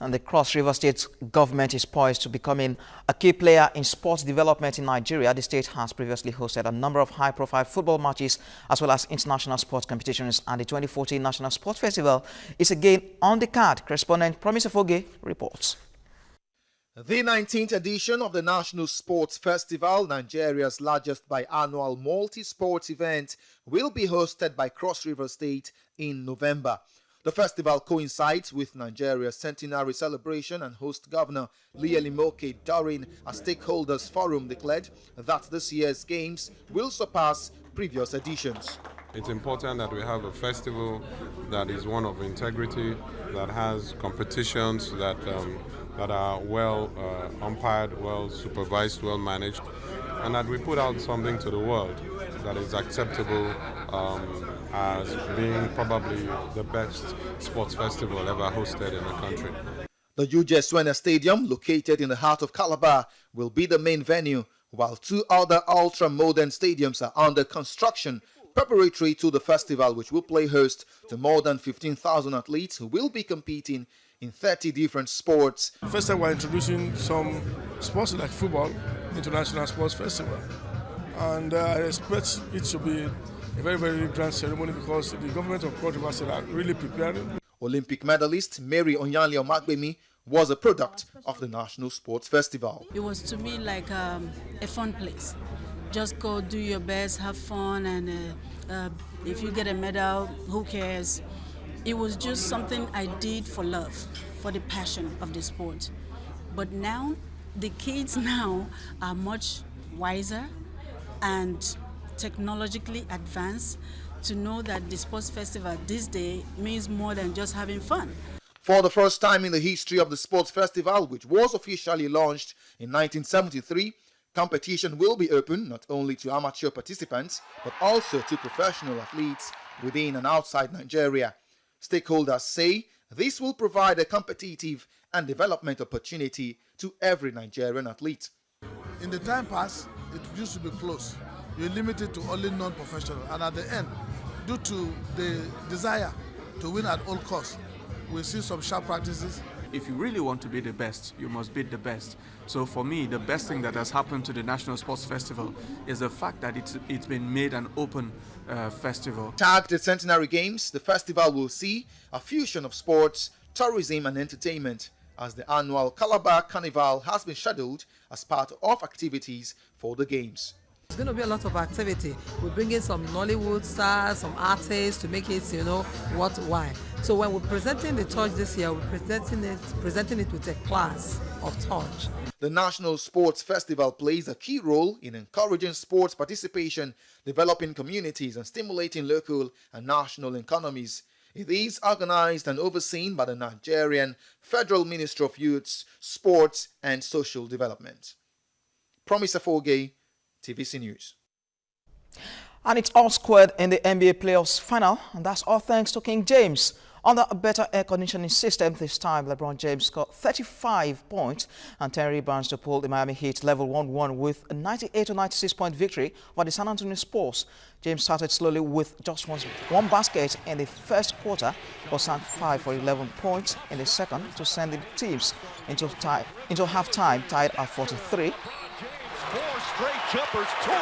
And the Cross River State government is poised to becoming a key player in sports development in Nigeria. The state has previously hosted a number of high-profile football matches as well as international sports competitions, and the 2014 National Sports Festival is again on the card. Correspondent Promise Ofoge reports. The 19th edition of the National Sports Festival, Nigeria's largest biannual multi-sports event, will be hosted by Cross River State in November. The festival coincides with Nigeria's centenary celebration, and host Governor Lielimoke during a stakeholders forum declared that this year's games will surpass previous editions. It's important that we have a festival that is one of integrity, that has competitions that are well umpired, well supervised, well managed, and that we put out something to the world that is acceptable as being probably the best sports festival ever hosted in the country. The Ujeswena Stadium, located in the heart of Calabar, will be the main venue, while two other ultra-modern stadiums are under construction preparatory to the festival, which will play host to more than 15,000 athletes who will be competing in 30 different sports. First time we're introducing some sports like football into National Sports Festival, and I expect it to be a very, very grand ceremony because the government of Cross River State are really preparing. Olympic medalist Mary Onyanle Omagbemi was a product of the National Sports Festival. It was to me like a fun place. Just go do your best, have fun, and if you get a medal, who cares? It was just something I did for love, for the passion of the sport. But now, the kids now are much wiser and technologically advanced to know that the sports festival this day means more than just having fun. For the first time in the history of the sports festival, which was officially launched in 1973, competition will be open not only to amateur participants, but also to professional athletes within and outside Nigeria. Stakeholders say this will provide a competitive and development opportunity to every Nigerian athlete. In the time past, it used to be close. You're limited to only non-professional, and at the end, due to the desire to win at all costs, we see some sharp practices. If you really want to be the best, you must beat the best. So for me, the best thing that has happened to the National Sports Festival is the fact that it's been made an open festival. Tagged the Centenary Games, the festival will see a fusion of sports, tourism and entertainment, as the annual Calabar Carnival has been scheduled as part of activities for the Games. It's going to be a lot of activity. We're bringing some Nollywood stars, some artists to make it, what, why. So when we're presenting the torch this year, we're presenting it with a class of torch. The National Sports Festival plays a key role in encouraging sports participation, developing communities, and stimulating local and national economies. It is organized and overseen by the Nigerian Federal Ministry of Youth, Sports and Social Development. Promise Ofoge, TVC News. And it's all squared in the NBA playoffs final, and that's all thanks to King James. Under a better air conditioning system this time, LeBron James scored 35 points and 10 rebounds to pull the Miami Heat level 1-1 with a 98-96 point victory over the San Antonio Spurs. James started slowly with just one basket in the first quarter, but sank 5 for 11 points in the second to send the teams into halftime tied at 43. 4 straight jumpers, 2 of them